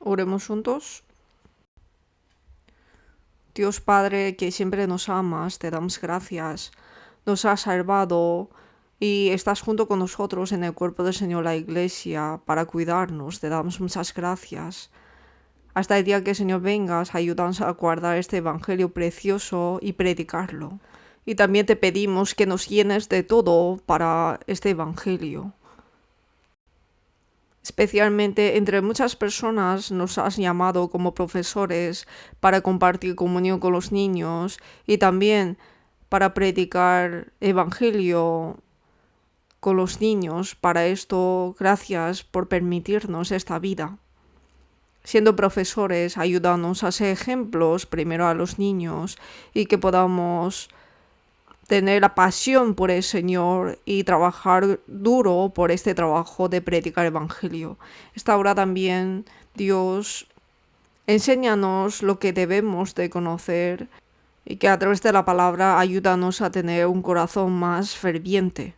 Oremos juntos. Dios Padre, que siempre nos amas, te damos gracias. Nos has salvado y estás junto con nosotros en el cuerpo del Señor, la Iglesia, para cuidarnos. Te damos muchas gracias. Hasta el día que el Señor vengas, ayúdanos a guardar este Evangelio precioso y predicarlo. Y también te pedimos que nos llenes de todo para este Evangelio. Especialmente entre muchas personas nos has llamado como profesores para compartir comunión con los niños y también para predicar evangelio con los niños. Para esto, gracias por permitirnos esta vida. Siendo profesores, ayúdanos a ser ejemplos primero a los niños y que podamos tener la pasión por el Señor y trabajar duro por este trabajo de predicar el Evangelio. Esta hora también, Dios, enséñanos lo que debemos de conocer y que a través de la palabra ayúdanos a tener un corazón más ferviente.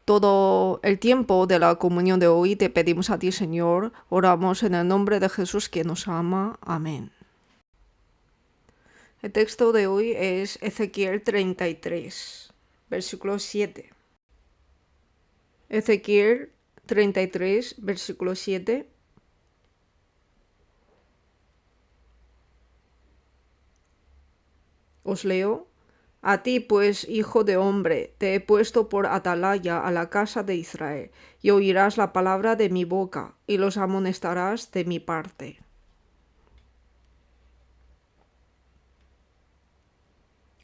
Todo el tiempo de la comunión de hoy te pedimos a ti, Señor, oramos en el nombre de Jesús que nos ama. Amén. El texto de hoy es Ezequiel 33, versículo 7. Ezequiel 33, versículo 7. Os leo. A ti, pues, hijo de hombre, te he puesto por atalaya a la casa de Israel, y oirás la palabra de mi boca, y los amonestarás de mi parte.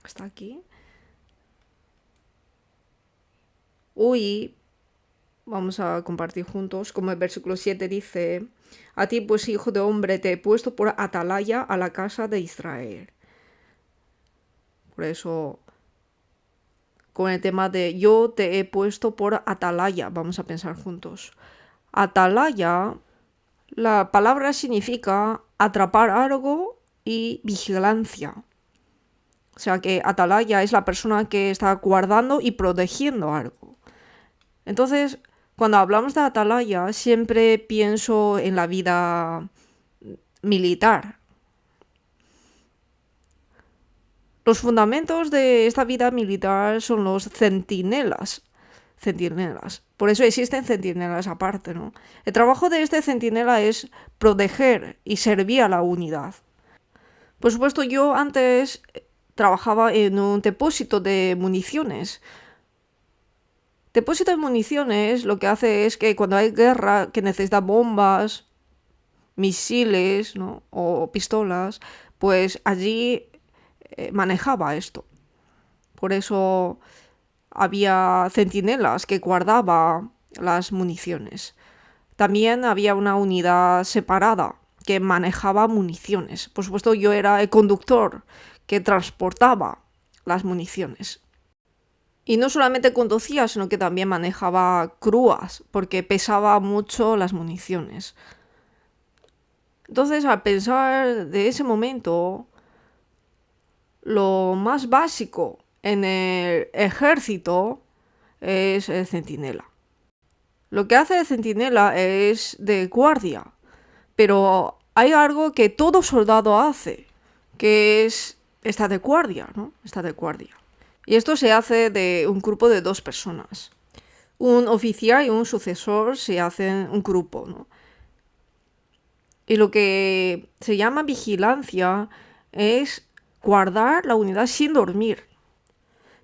Hasta aquí. Hoy vamos a compartir juntos, como el versículo 7 dice, a ti pues hijo de hombre te he puesto por atalaya a la casa de Israel. Por eso, con el tema de yo te he puesto por atalaya, vamos a pensar juntos. Atalaya, la palabra significa atrapar algo y vigilancia. O sea que atalaya es la persona que está guardando y protegiendo algo. Entonces, cuando hablamos de atalaya, siempre pienso en la vida militar. Los fundamentos de esta vida militar son los centinelas. Por eso existen centinelas aparte, ¿no? El trabajo de este centinela es proteger y servir a la unidad. Por supuesto, yo antes trabajaba en un depósito de municiones. Depósito de municiones lo que hace es que cuando hay guerra que necesita bombas, misiles, ¿no? o pistolas, pues allí manejaba esto. Por eso había centinelas que guardaba las municiones. También había una unidad separada que manejaba municiones. Por supuesto, yo era el conductor que transportaba las municiones. Y no solamente conducía, sino que también manejaba grúas, porque pesaba mucho las municiones. Entonces, al pensar de ese momento, lo más básico en el ejército es el centinela. Lo que hace el centinela es de guardia, pero hay algo que todo soldado hace, que es estar de guardia, ¿no? Estar de guardia. Y esto se hace de un grupo de 2 personas. Un oficial y un sucesor se hacen un grupo, ¿no? Y lo que se llama vigilancia es guardar la unidad sin dormir.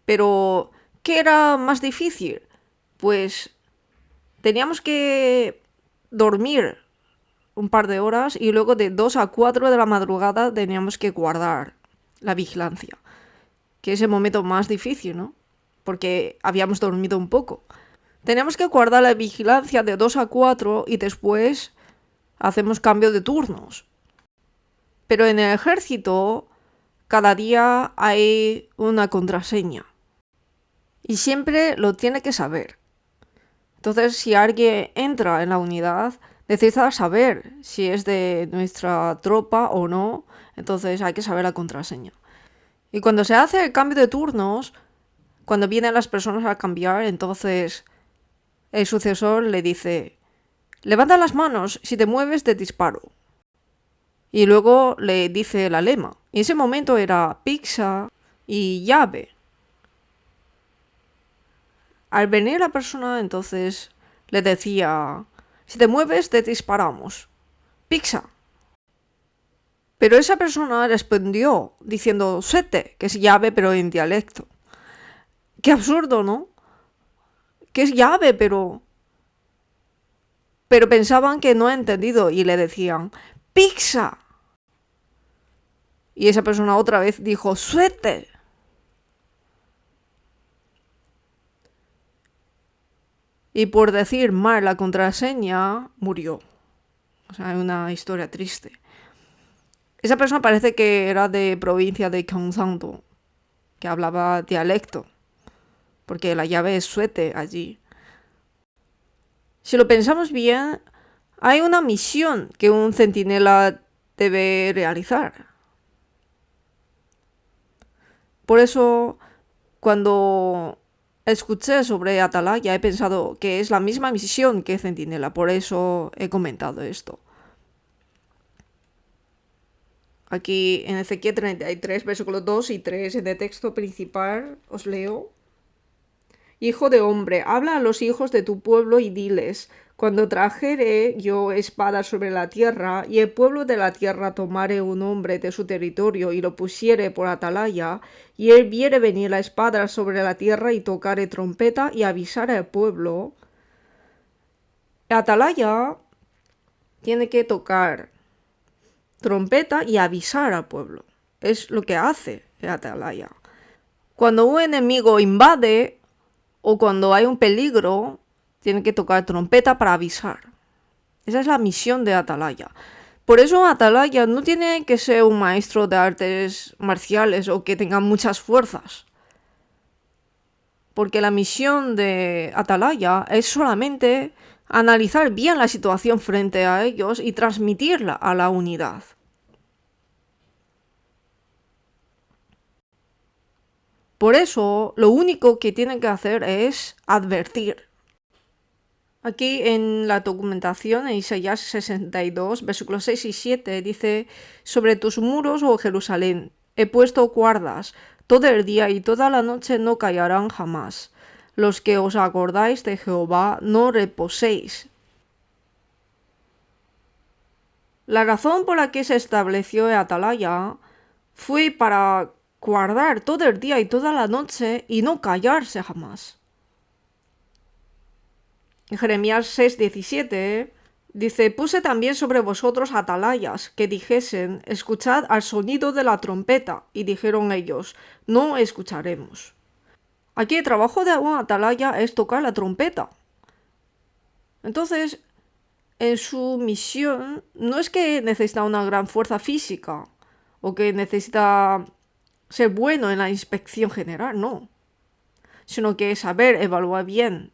Pero, ¿qué era más difícil? Pues teníamos que dormir un par de horas y luego de 2 a 4 de la madrugada teníamos que guardar la vigilancia. Que es el momento más difícil, ¿no? Porque habíamos dormido un poco. Tenemos que guardar la vigilancia de 2 a 4 y después hacemos cambio de turnos. Pero en el ejército, cada día hay una contraseña. Y siempre lo tiene que saber. Entonces, si alguien entra en la unidad, necesita saber si es de nuestra tropa o no. Entonces hay que saber la contraseña. Y cuando se hace el cambio de turnos, cuando vienen las personas a cambiar, entonces el sucesor le dice, levanta las manos, si te mueves te disparo. Y luego le dice la lema. Y en ese momento era pizza y llave. Al venir la persona, entonces le decía, si te mueves te disparamos. Pizza. Pero esa persona respondió diciendo sete, que es llave pero en dialecto. Qué absurdo, ¿no? Que es llave, pero pensaban que no ha entendido y le decían pizza. Y esa persona otra vez dijo suete. Y por decir mal la contraseña, murió. O sea, es una historia triste. Esa persona parece que era de provincia de Gyeongsang-do, que hablaba dialecto, porque la llave es suete allí. Si lo pensamos bien, hay una misión que un centinela debe realizar. Por eso, cuando escuché sobre Atalaya, he pensado que es la misma misión que centinela, por eso he comentado esto. Aquí en Ezequiel 33, versículos 2 y 3, en el texto principal, os leo. Hijo de hombre, habla a los hijos de tu pueblo y diles, cuando trajere yo espada sobre la tierra, y el pueblo de la tierra tomare un hombre de su territorio y lo pusiere por atalaya, y él viere venir la espada sobre la tierra y tocare trompeta y avisare al pueblo. Atalaya tiene que tocar trompeta y avisar al pueblo. Es lo que hace el atalaya. Cuando un enemigo invade o cuando hay un peligro, tiene que tocar trompeta para avisar. Esa es la misión de atalaya. Por eso atalaya no tiene que ser un maestro de artes marciales o que tenga muchas fuerzas. Porque la misión de atalaya es solamente analizar bien la situación frente a ellos y transmitirla a la unidad. Por eso, lo único que tienen que hacer es advertir. Aquí en la documentación, en Isaías 62, versículos 6 y 7, dice: sobre tus muros, oh Jerusalén, he puesto guardas, todo el día y toda la noche no callarán jamás. Los que os acordáis de Jehová, no reposéis. La razón por la que se estableció el atalaya fue para guardar todo el día y toda la noche y no callarse jamás. En Jeremías 6:17 dice: puse también sobre vosotros atalayas que dijesen, escuchad al sonido de la trompeta, y dijeron ellos, no escucharemos. Aquí el trabajo de un atalaya es tocar la trompeta. Entonces, en su misión no es que necesita una gran fuerza física o que necesita ser bueno en la inspección general, no. Sino que saber evaluar bien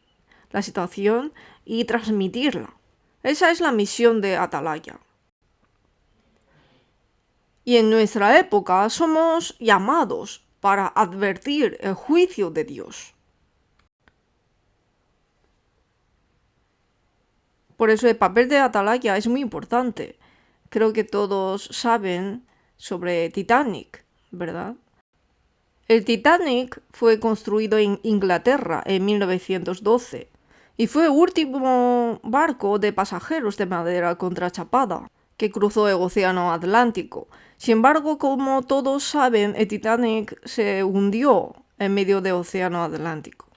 la situación y transmitirla. Esa es la misión de atalaya. Y en nuestra época somos llamados para advertir el juicio de Dios. Por eso el papel de atalaya es muy importante. Creo que todos saben sobre Titanic, ¿verdad? El Titanic fue construido en Inglaterra en 1912 y fue el último barco de pasajeros de madera contrachapada que cruzó el Océano Atlántico. Sin embargo, como todos saben, el Titanic se hundió en medio del Océano Atlántico.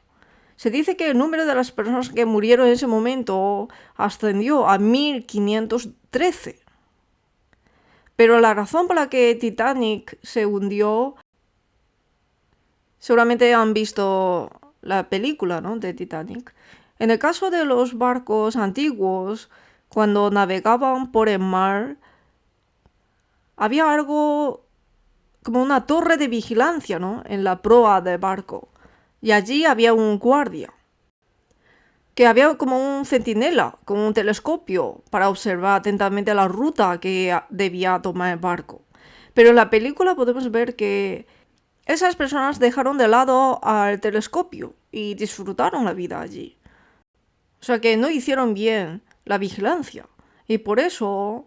Se dice que el número de las personas que murieron en ese momento ascendió a 1513. Pero la razón por la que Titanic se hundió, seguramente han visto la película, ¿no?, de Titanic. En el caso de los barcos antiguos, cuando navegaban por el mar, había algo como una torre de vigilancia, ¿no?, en la proa del barco. Y allí había un guardia, que había como un centinela, con un telescopio, para observar atentamente la ruta que debía tomar el barco. Pero en la película podemos ver que esas personas dejaron de lado al telescopio y disfrutaron la vida allí. O sea que no hicieron bien la vigilancia. Y por eso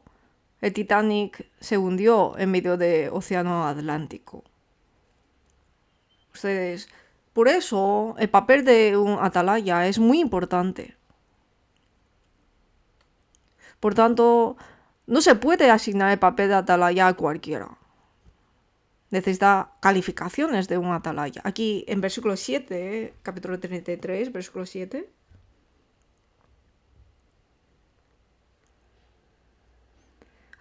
el Titanic se hundió en medio del Océano Atlántico. Por eso el papel de un atalaya es muy importante. Por tanto, no se puede asignar el papel de atalaya a cualquiera. Necesita calificaciones de un atalaya. Aquí en versículo 7, capítulo 33, versículo 7.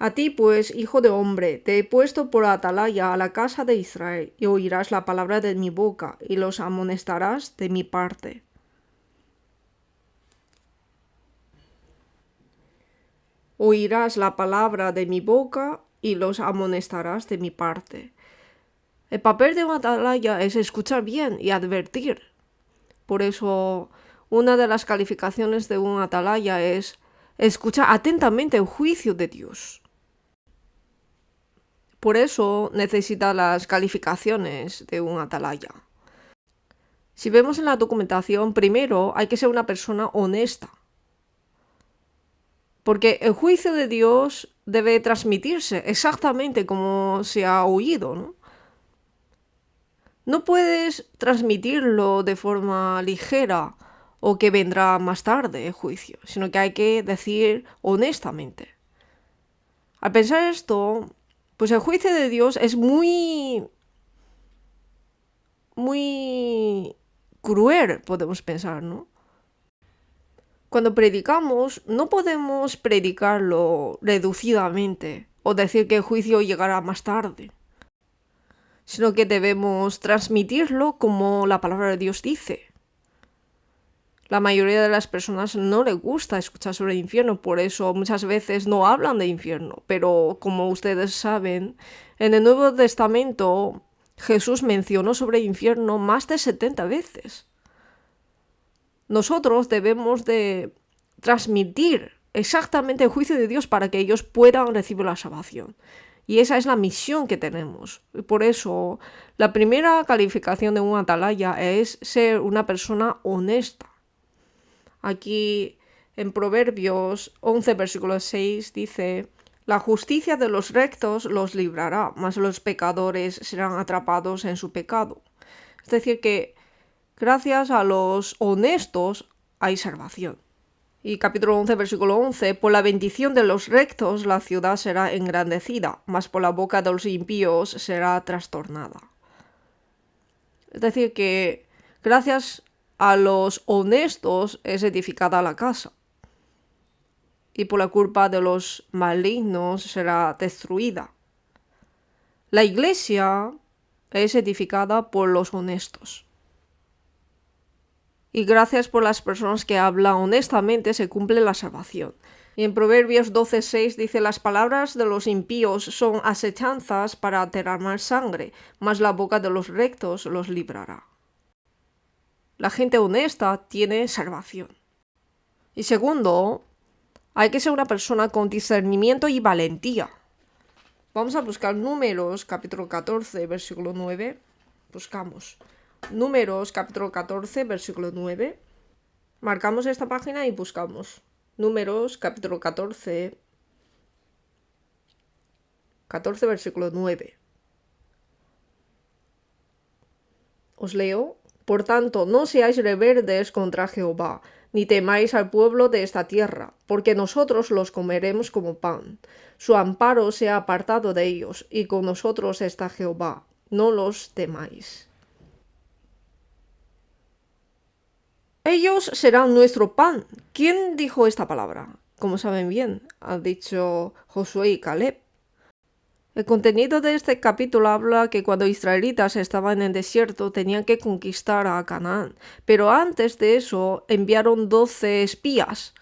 A ti, pues, hijo de hombre, te he puesto por atalaya a la casa de Israel, y oirás la palabra de mi boca, y los amonestarás de mi parte. Oirás la palabra de mi boca, y los amonestarás de mi parte. El papel de un atalaya es escuchar bien y advertir. Por eso, una de las calificaciones de un atalaya es escuchar atentamente el juicio de Dios. Por eso necesita las calificaciones de un atalaya. Si vemos en la documentación, primero hay que ser una persona honesta. Porque el juicio de Dios debe transmitirse exactamente como se ha oído, ¿no? No puedes transmitirlo de forma ligera o que vendrá más tarde el juicio, sino que hay que decir honestamente. Al pensar esto, pues el juicio de Dios es muy cruel, podemos pensar, ¿no? Cuando predicamos, no podemos predicarlo reducidamente o decir que el juicio llegará más tarde, sino que debemos transmitirlo como la palabra de Dios dice. La mayoría de las personas no les gusta escuchar sobre el infierno, por eso muchas veces no hablan de infierno. Pero como ustedes saben, en el Nuevo Testamento Jesús mencionó sobre el infierno más de 70 veces. Nosotros debemos de transmitir exactamente el juicio de Dios para que ellos puedan recibir la salvación. Y esa es la misión que tenemos. Y por eso, la primera calificación de un atalaya es ser una persona honesta. Aquí en Proverbios 11, versículo 6 dice: la justicia de los rectos los librará, mas los pecadores serán atrapados en su pecado. Es decir, que gracias a los honestos hay salvación. Y capítulo 11, versículo 11, por la bendición de los rectos la ciudad será engrandecida, mas por la boca de los impíos será trastornada. Es decir, que gracias a los honestos es edificada la casa, y por la culpa de los malignos será destruida. La iglesia es edificada por los honestos. Y gracias por las personas que hablan honestamente se cumple la salvación. Y en Proverbios 12:6 dice: las palabras de los impíos son asechanzas para derramar sangre, mas la boca de los rectos los librará. La gente honesta tiene salvación. Y segundo, hay que ser una persona con discernimiento y valentía. Vamos a buscar Números, capítulo 14, versículo 9. Buscamos Números, capítulo 14, versículo 9. Marcamos esta página y buscamos Números, capítulo 14, versículo 9. Os leo: por tanto, no seáis rebeldes contra Jehová, ni temáis al pueblo de esta tierra, porque nosotros los comeremos como pan. Su amparo se ha apartado de ellos, y con nosotros está Jehová. No los temáis. Ellos serán nuestro pan. ¿Quién dijo esta palabra? Como saben bien, han dicho Josué y Caleb. El contenido de este capítulo habla que cuando israelitas estaban en el desierto tenían que conquistar a Canaán, pero antes de eso enviaron 12 espías.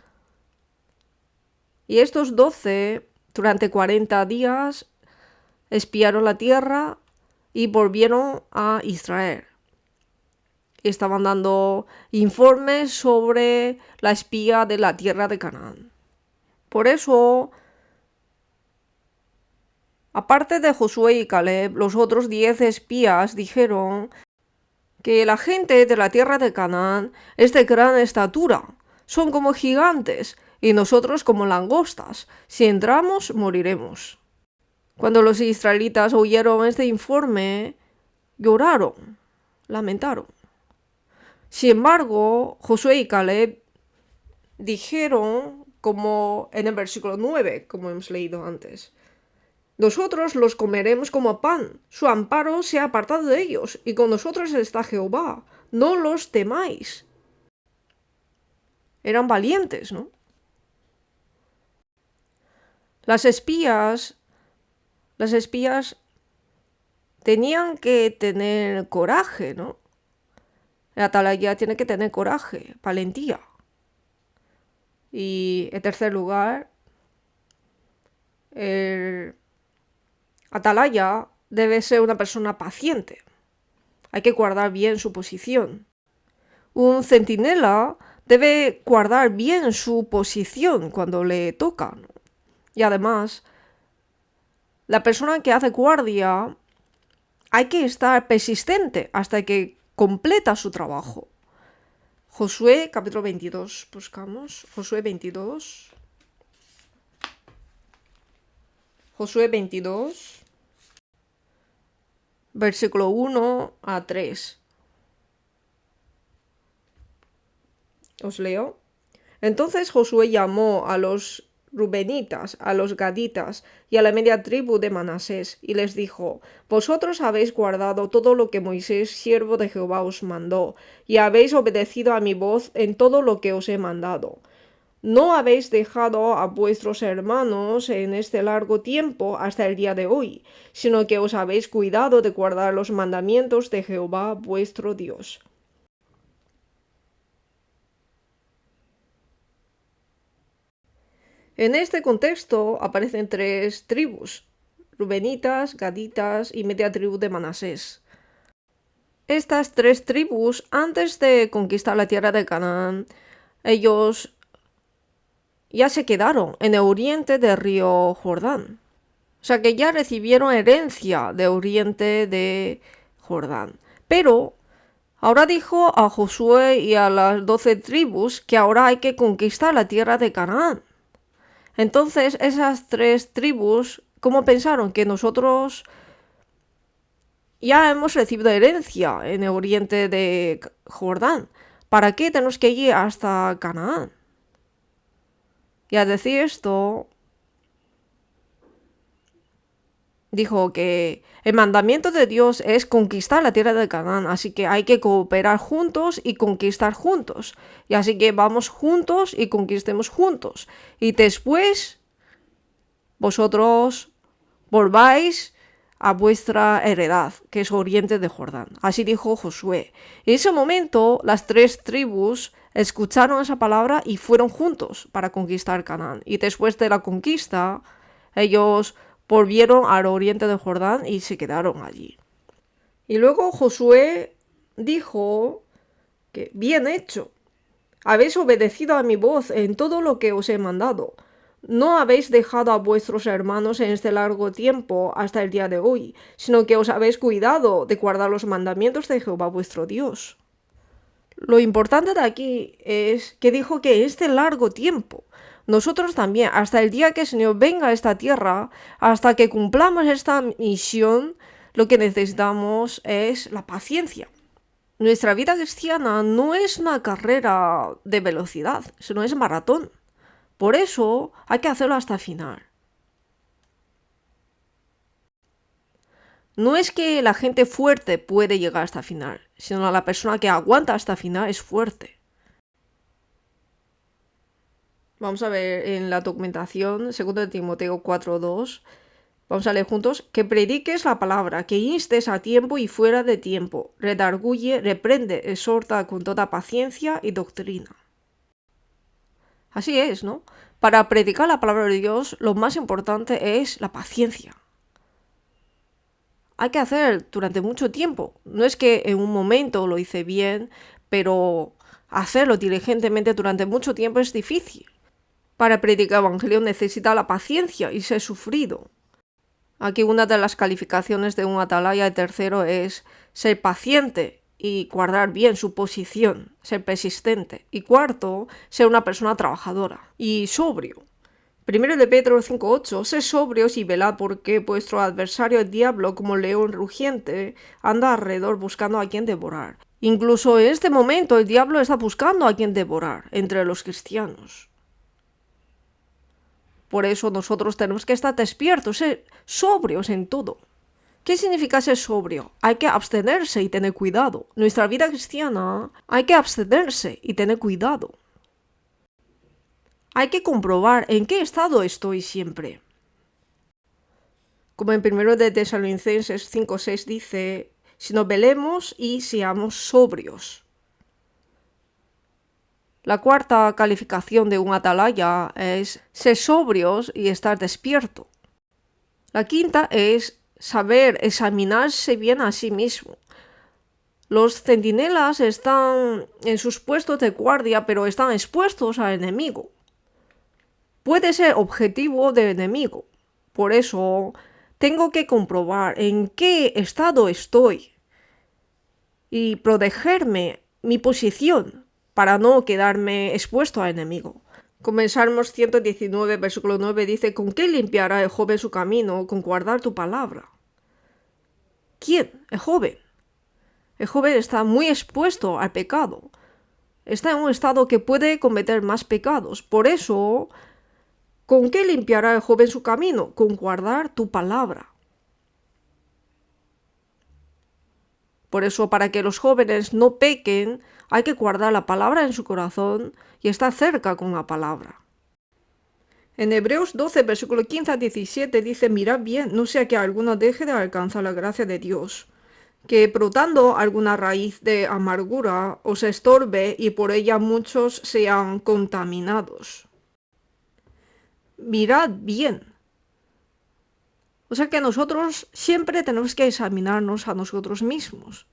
Y estos 12, durante 40 días, espiaron la tierra y volvieron a Israel. Y estaban dando informes sobre la espía de la tierra de Canaán. Por eso, aparte de Josué y Caleb, los otros 10 espías dijeron que la gente de la tierra de Canaán es de gran estatura, son como gigantes, y nosotros como langostas. Si entramos, moriremos. Cuando los israelitas oyeron este informe, lloraron, lamentaron. Sin embargo, Josué y Caleb dijeron, como en el versículo 9, como hemos leído antes: nosotros los comeremos como pan, su amparo se ha apartado de ellos, y con nosotros está Jehová, no los temáis. Eran valientes, ¿no? Las espías tenían que tener coraje, ¿no? El atalaya tiene que tener coraje, valentía. Y en tercer lugar, el atalaya debe ser una persona paciente. Hay que guardar bien su posición. Un centinela debe guardar bien su posición cuando le toca, ¿no? Y además, la persona que hace guardia hay que estar persistente hasta que completa su trabajo. Josué, capítulo 22, buscamos. Josué 22. Josué 22, versículo 1 a 3. Os leo. Entonces Josué llamó a los rubenitas, a los gaditas y a la media tribu de Manasés, y les dijo: vosotros habéis guardado todo lo que Moisés, siervo de Jehová, os mandó, y habéis obedecido a mi voz en todo lo que os he mandado. No habéis dejado a vuestros hermanos en este largo tiempo hasta el día de hoy, sino que os habéis cuidado de guardar los mandamientos de Jehová vuestro Dios. En este contexto aparecen tres tribus: rubenitas, gaditas y media tribu de Manasés. Estas tres tribus, antes de conquistar la tierra de Canaán, ellos ya se quedaron en el oriente del río Jordán. O sea que ya recibieron herencia de oriente de Jordán. Pero ahora dijo a Josué y a las 12 tribus que ahora hay que conquistar la tierra de Canaán. Entonces esas tres tribus, ¿cómo pensaron? Que nosotros ya hemos recibido herencia en el oriente de Jordán. ¿Para qué tenemos que ir hasta Canaán? Y al decir esto, dijo que el mandamiento de Dios es conquistar la tierra de Canaán, así que hay que cooperar juntos y conquistar juntos. Y así que vamos juntos y conquistemos juntos. Y después vosotros volváis a vuestra heredad, que es oriente de Jordán. Así dijo Josué. En ese momento las tres tribus escucharon esa palabra y fueron juntos para conquistar Canaán. Y después de la conquista, ellos volvieron al oriente de Jordán y se quedaron allí. Y luego Josué dijo que bien hecho, habéis obedecido a mi voz en todo lo que os he mandado. No habéis dejado a vuestros hermanos en este largo tiempo hasta el día de hoy, sino que os habéis cuidado de guardar los mandamientos de Jehová vuestro Dios. Lo importante de aquí es que dijo que este largo tiempo, nosotros también, hasta el día que el Señor venga a esta tierra, hasta que cumplamos esta misión, lo que necesitamos es la paciencia. Nuestra vida cristiana no es una carrera de velocidad, sino es maratón. Por eso hay que hacerlo hasta el final. No es que la gente fuerte puede llegar hasta el final, sino la persona que aguanta hasta el final es fuerte. Vamos a ver en la documentación, 2 Timoteo 4:2, vamos a leer juntos: que prediques la palabra, que instes a tiempo y fuera de tiempo, redarguye, reprende, exhorta con toda paciencia y doctrina. Así es, ¿no? Para predicar la palabra de Dios, lo más importante es la paciencia. Hay que hacer durante mucho tiempo. No es que en un momento lo hice bien, pero hacerlo diligentemente durante mucho tiempo es difícil. Para predicar el evangelio necesita la paciencia y ser sufrido. Aquí una de las calificaciones de un atalaya, el tercero, es ser paciente y guardar bien su posición, ser persistente. Y cuarto, ser una persona trabajadora y sobrio. Primero de Pedro 5:8, sed sobrios y velad porque vuestro adversario el diablo, como león rugiente, anda alrededor buscando a quien devorar. Incluso en este momento el diablo está buscando a quien devorar entre los cristianos. Por eso nosotros tenemos que estar despiertos, ser sobrios en todo. ¿Qué significa ser sobrio? Hay que abstenerse y tener cuidado. Nuestra vida cristiana hay que abstenerse y tener cuidado. Hay que comprobar en qué estado estoy siempre. Como en 1 de Tesalonicenses 5:6 dice, sino velemos y seamos sobrios. La cuarta calificación de un atalaya es ser sobrios y estar despierto. La quinta es saber examinarse bien a sí mismo. Los centinelas están en sus puestos de guardia, pero están expuestos al enemigo. Puede ser objetivo del enemigo. Por eso tengo que comprobar en qué estado estoy y protegerme mi posición para no quedarme expuesto al enemigo. Como en Salmos 119, versículo 9 dice, ¿con qué limpiará el joven su camino? Con guardar tu palabra. ¿Quién? El joven. El joven está muy expuesto al pecado. Está en un estado que puede cometer más pecados. Por eso, ¿con qué limpiará el joven su camino? Con guardar tu palabra. Por eso, para que los jóvenes no pequen, hay que guardar la palabra en su corazón y estar cerca con la palabra. En Hebreos 12, versículo 15 a 17 dice, mirad bien, no sea que alguno deje de alcanzar la gracia de Dios, que brotando alguna raíz de amargura os estorbe y por ella muchos sean contaminados. Mirad bien. O sea que nosotros siempre tenemos que examinarnos a nosotros mismos.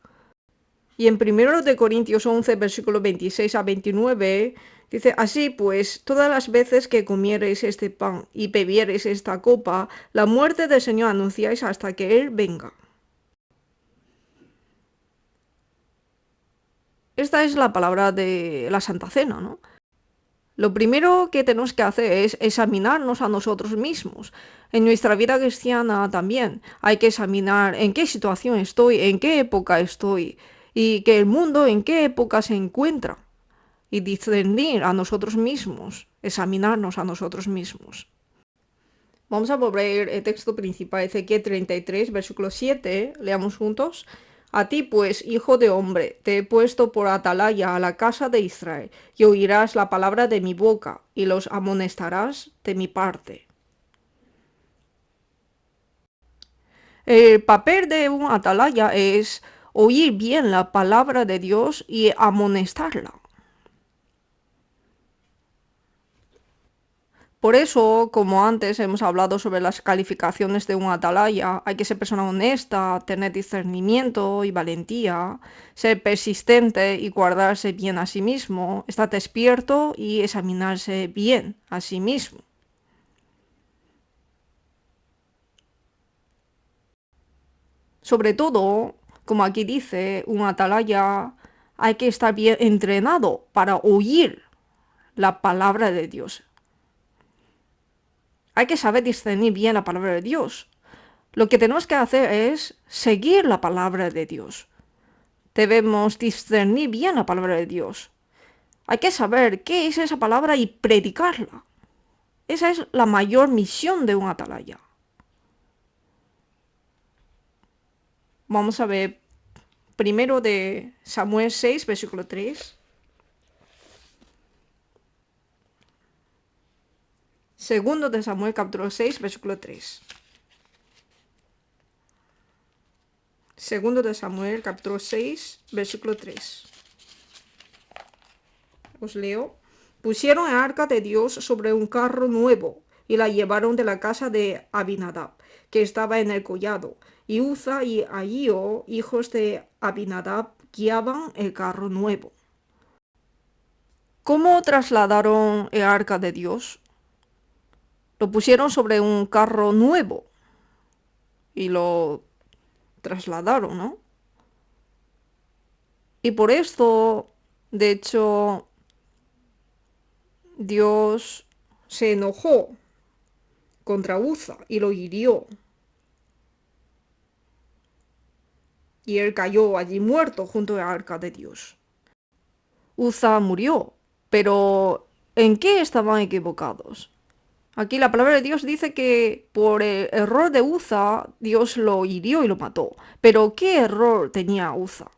Y en 1 de Corintios 11, versículo 26 a 29, dice, así pues, todas las veces que comiereis este pan y bebiereis esta copa, la muerte del Señor anunciáis hasta que Él venga. Esta es la palabra de la Santa Cena, ¿no? Lo primero que tenemos que hacer es examinarnos a nosotros mismos. En nuestra vida cristiana también hay que examinar en qué situación estoy, en qué época estoy y que el mundo en qué época se encuentra. Y discernir a nosotros mismos, examinarnos a nosotros mismos. Vamos a volver el texto principal, Ezequiel 33, versículo 7, leamos juntos. A ti pues, hijo de hombre, te he puesto por atalaya a la casa de Israel, y oirás la palabra de mi boca, y los amonestarás de mi parte. El papel de un atalaya es oír bien la palabra de Dios y amonestarla. Por eso, como antes hemos hablado sobre las calificaciones de un atalaya, hay que ser persona honesta, tener discernimiento y valentía, ser persistente y guardarse bien a sí mismo, estar despierto y examinarse bien a sí mismo. Sobre todo, como aquí dice, un atalaya hay que estar bien entrenado para oír la palabra de Dios. Hay que saber discernir bien la palabra de Dios. Lo que tenemos que hacer es seguir la palabra de Dios. Debemos discernir bien la palabra de Dios. Hay que saber qué es esa palabra y predicarla. Esa es la mayor misión de un atalaya. Vamos a ver primero de Samuel 6, versículo 3. Segundo de Samuel, capítulo 6, versículo 3. Segundo de Samuel, capítulo 6, versículo 3. Os leo. Pusieron el arca de Dios sobre un carro nuevo y la llevaron de la casa de Abinadab, que estaba en el collado. Y Uza y Ahío, hijos de Abinadab, guiaban el carro nuevo. ¿Cómo trasladaron el arca de Dios? Lo pusieron sobre un carro nuevo y lo trasladaron, ¿no? Y por esto, de hecho, Dios se enojó contra Uza y lo hirió. Y él cayó allí muerto junto al arca de Dios. Uza murió, pero ¿en qué estaban equivocados? Aquí la palabra de Dios dice que por el error de Uza, Dios lo hirió y lo mató. Pero ¿qué error tenía Uza?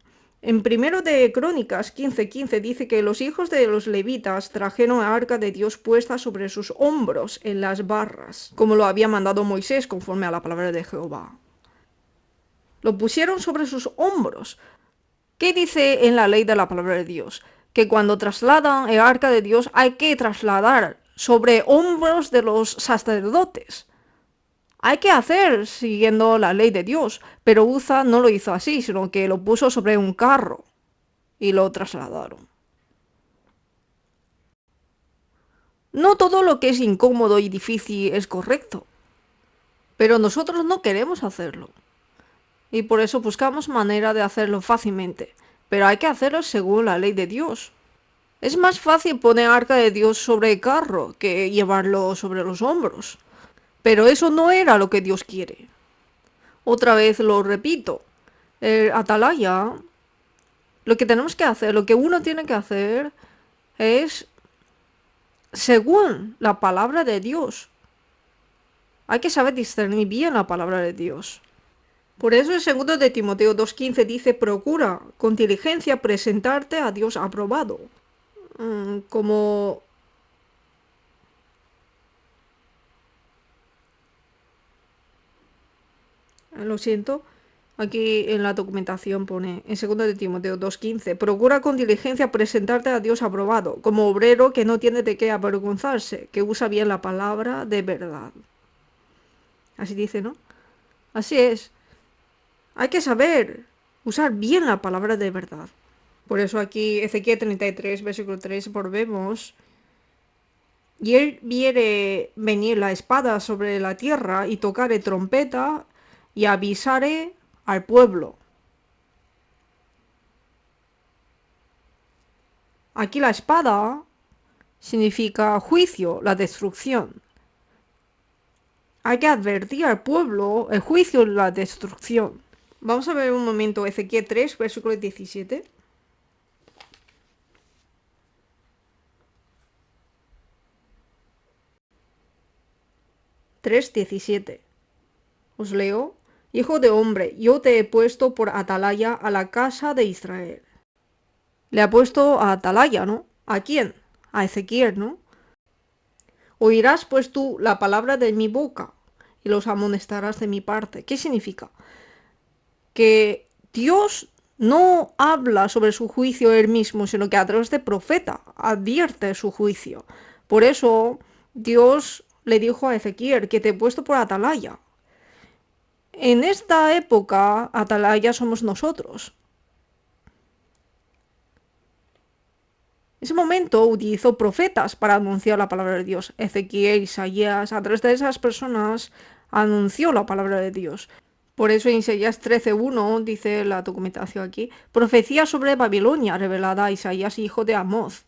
En primero de Crónicas 15:15 dice que los hijos de los levitas trajeron el arca de Dios puesta sobre sus hombros en las barras, como lo había mandado Moisés conforme a la palabra de Jehová. Lo pusieron sobre sus hombros. ¿Qué dice en la ley de la palabra de Dios? Que cuando trasladan el arca de Dios hay que trasladar sobre hombros de los sacerdotes. Hay que hacer siguiendo la ley de Dios, pero Uza no lo hizo así, sino que lo puso sobre un carro y lo trasladaron. No todo lo que es incómodo y difícil es correcto, pero nosotros no queremos hacerlo. Y por eso buscamos manera de hacerlo fácilmente, pero hay que hacerlo según la ley de Dios. Es más fácil poner arca de Dios sobre el carro que llevarlo sobre los hombros. Pero eso no era lo que Dios quiere. Otra vez lo repito. El atalaya, lo que tenemos que hacer, lo que uno tiene que hacer es según la palabra de Dios. Hay que saber discernir bien la palabra de Dios. Por eso el segundo de Timoteo 2:15 dice, procura con diligencia presentarte a Dios aprobado. Como lo siento, aquí en la documentación pone, en 2 de Timoteo 2:15, procura con diligencia presentarte a Dios aprobado, como obrero que no tiene de qué avergonzarse, que usa bien la palabra de verdad. Así dice, ¿no? Así es. Hay que saber usar bien la palabra de verdad. Por eso aquí Ezequiel 33, versículo 3, volvemos. Y él viere venir la espada sobre la tierra y tocare trompeta y avisare al pueblo. Aquí la espada significa juicio, la destrucción. Hay que advertir al pueblo el juicio y la destrucción. Vamos a ver un momento Ezequiel 3, versículo 17. 3:17. Os leo. Hijo de hombre, yo te he puesto por atalaya a la casa de Israel. Le ha puesto a atalaya, ¿no? ¿A quién? A Ezequiel, ¿no? Oirás pues tú la palabra de mi boca y los amonestarás de mi parte. ¿Qué significa? Que Dios no habla sobre su juicio él mismo, sino que a través de profeta advierte su juicio. Por eso Dios le dijo a Ezequiel que te he puesto por atalaya. En esta época, atalaya somos nosotros. En ese momento utilizó profetas para anunciar la palabra de Dios. Ezequiel, Isaías, a través de esas personas anunció la palabra de Dios. Por eso en Isaías 13:1 dice la documentación aquí, profecía sobre Babilonia revelada a Isaías, hijo de Amoz.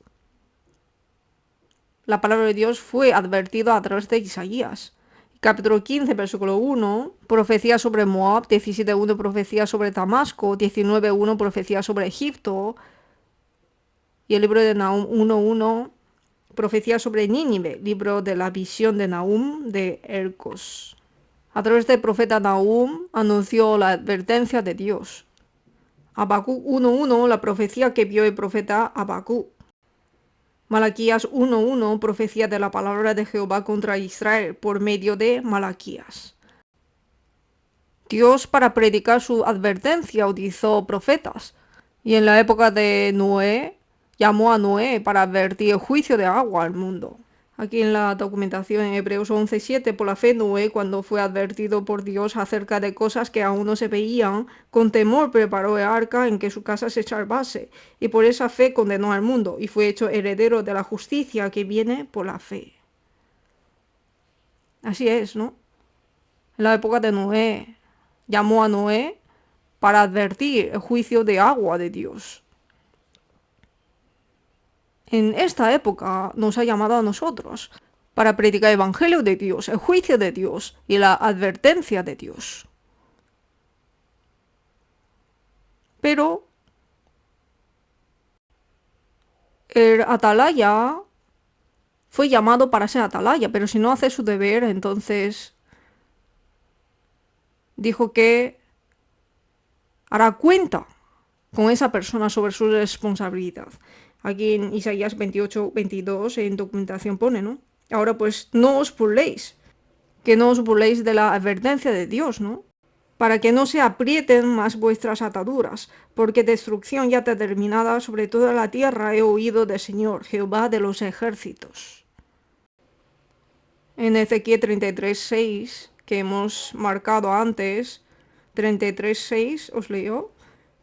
La palabra de Dios fue advertida a través de Isaías. Capítulo 15, versículo 1, profecía sobre Moab, 17:1, profecía sobre Damasco, 19:1, profecía sobre Egipto. Y el libro de Nahum 1:1, profecía sobre Nínive, libro de la visión de Nahum de Elcos. A través del profeta Nahum anunció la advertencia de Dios. Habacuc 1:1, la profecía que vio el profeta Habacuc. Malaquías 1:1, profecía de la palabra de Jehová contra Israel por medio de Malaquías. Dios, para predicar su advertencia, utilizó profetas. Y en la época de Noé, llamó a Noé para advertir el juicio de agua al mundo. Aquí en la documentación en Hebreos 11:7, por la fe Noé, cuando fue advertido por Dios acerca de cosas que aún no se veían, con temor preparó el arca en que su casa se salvase, y por esa fe condenó al mundo, y fue hecho heredero de la justicia que viene por la fe. Así es, ¿no? En la época de Noé, llamó a Noé para advertir el juicio de agua de Dios. en esta época nos ha llamado a nosotros para predicar el Evangelio de Dios, el juicio de Dios y la advertencia de Dios. Pero el atalaya fue llamado para ser atalaya, pero si no hace su deber, entonces dijo que hará cuenta con esa persona sobre su responsabilidad. Aquí en Isaías 28-22 en documentación pone, ¿no? Ahora pues no os burléis, que no os burléis de la advertencia de Dios, ¿no? Para que no se aprieten más vuestras ataduras, porque destrucción ya determinada sobre toda la tierra he oído del Señor, Jehová de los ejércitos. En Ezequiel 33:6, que hemos marcado antes, 33:6, ¿os leo?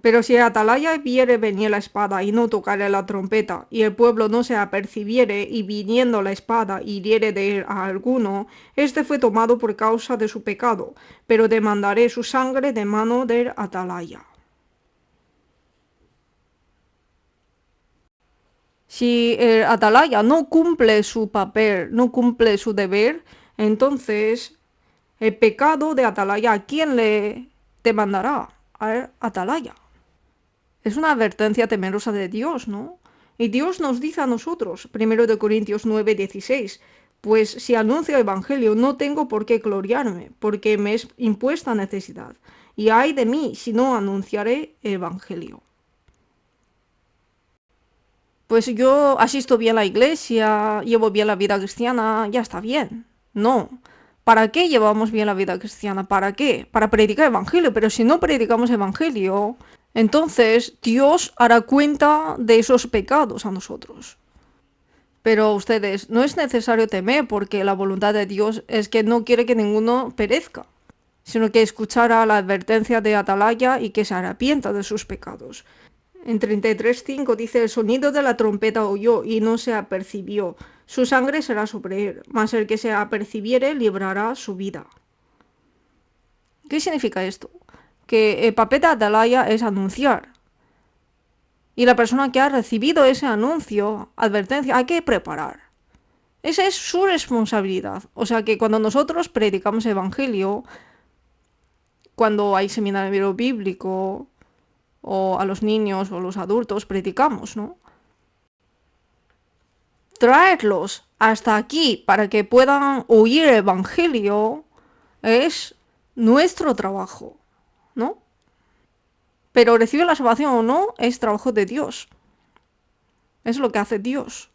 Pero si el atalaya viere venir la espada y no tocare la trompeta, y el pueblo no se apercibiere, y viniendo la espada hiriere de él a alguno, este fue tomado por causa de su pecado, pero demandaré su sangre de mano del atalaya. Si el atalaya no cumple su papel, no cumple su deber, entonces el pecado de atalaya, ¿a quién le demandará? Al atalaya. Es una advertencia temerosa de Dios, ¿no? Y Dios nos dice a nosotros, 1 Corintios 9:16, pues si anuncio el Evangelio no tengo por qué gloriarme, porque me es impuesta necesidad. Y ay de mí si no anunciaré el Evangelio. Pues yo asisto bien a la iglesia, llevo bien la vida cristiana, ya está bien. No. ¿Para qué llevamos bien la vida cristiana? ¿Para qué? Para predicar el Evangelio. Pero si no predicamos el Evangelio, entonces Dios hará cuenta de esos pecados a nosotros. Pero ustedes, no es necesario temer porque la voluntad de Dios es que no quiere que ninguno perezca, sino que escuchara la advertencia de atalaya y que se arrepienta de sus pecados. En 33:5 dice, el sonido de la trompeta oyó y no se apercibió. Su sangre será sobre él, mas el que se apercibiere librará su vida. ¿Qué significa esto? Que el papel de atalaya es anunciar. Y la persona que ha recibido ese anuncio, advertencia, hay que preparar. Esa es su responsabilidad. O sea que cuando nosotros predicamos el Evangelio, cuando hay seminario bíblico, o a los niños o los adultos predicamos, ¿no? Traerlos hasta aquí para que puedan oír el Evangelio es nuestro trabajo, ¿no? Pero recibir la salvación o no es trabajo de Dios. Es lo que hace Dios.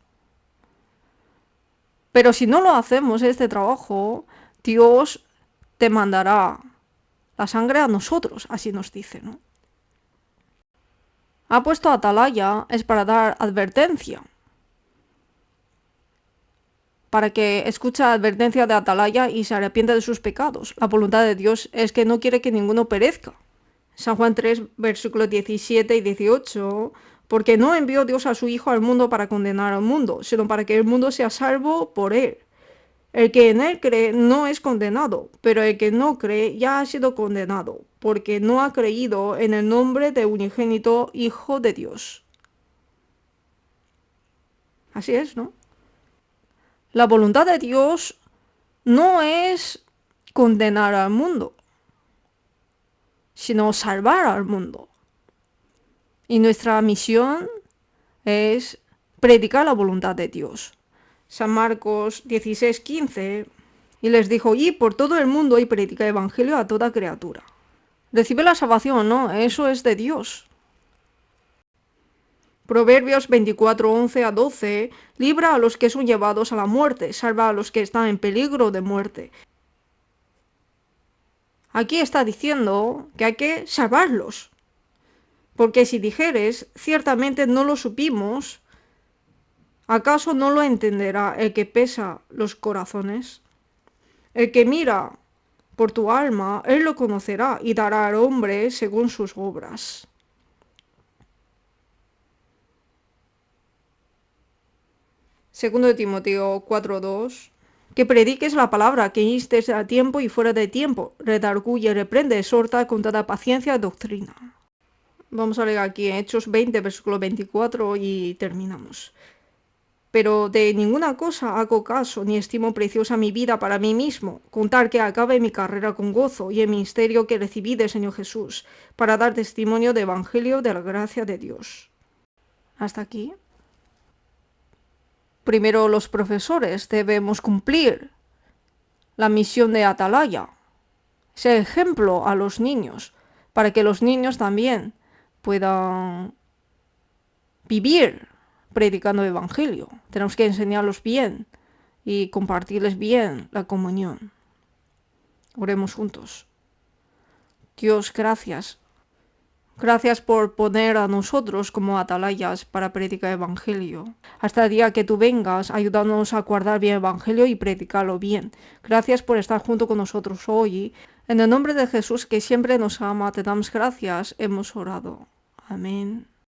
Pero si no lo hacemos este trabajo, Dios te mandará la sangre a nosotros, así nos dice, ¿no? Ha puesto atalaya es para dar advertencia. Para que escuche la advertencia de atalaya y se arrepienta de sus pecados. La voluntad de Dios es que no quiere que ninguno perezca. San Juan 3, versículos 17 y 18, porque no envió Dios a su Hijo al mundo para condenar al mundo, sino para que el mundo sea salvo por él. El que en él cree no es condenado, pero el que no cree ya ha sido condenado, porque no ha creído en el nombre de unigénito Hijo de Dios. Así es, ¿no? La voluntad de Dios no es condenar al mundo, sino salvar al mundo. Y nuestra misión es predicar la voluntad de Dios. San Marcos 16:15, y les dijo, y por todo el mundo y predica el Evangelio a toda criatura. Recibe la salvación o no, eso es de Dios. Proverbios 24:11-12, libra a los que son llevados a la muerte, salva a los que están en peligro de muerte. Aquí está diciendo que hay que salvarlos. Porque si dijeres, ciertamente no lo supimos, ¿acaso no lo entenderá el que pesa los corazones? El que mira por tu alma, él lo conocerá y dará al hombre según sus obras. Segundo de Timoteo 4:2, que prediques la palabra, que instes a tiempo y fuera de tiempo, redarguye, reprende, exhorta con toda paciencia y doctrina. Vamos a leer aquí en Hechos 20, versículo 24 y terminamos. pero de ninguna cosa hago caso, ni estimo preciosa mi vida para mí mismo, contar que acabe mi carrera con gozo y el ministerio que recibí del Señor Jesús, para dar testimonio del Evangelio de la gracia de Dios. Hasta aquí. Primero los profesores debemos cumplir la misión de atalaya, ser ejemplo a los niños, para que los niños también puedan vivir predicando el Evangelio. Tenemos que enseñarlos bien y compartirles bien la comunión. Oremos juntos. Dios, gracias. Gracias por poner a nosotros como atalayas para predicar el Evangelio. Hasta el día que tú vengas, ayúdanos a guardar bien el Evangelio y predicarlo bien. Gracias por estar junto con nosotros hoy. En el nombre de Jesús, que siempre nos ama, te damos gracias. Hemos orado. Amén.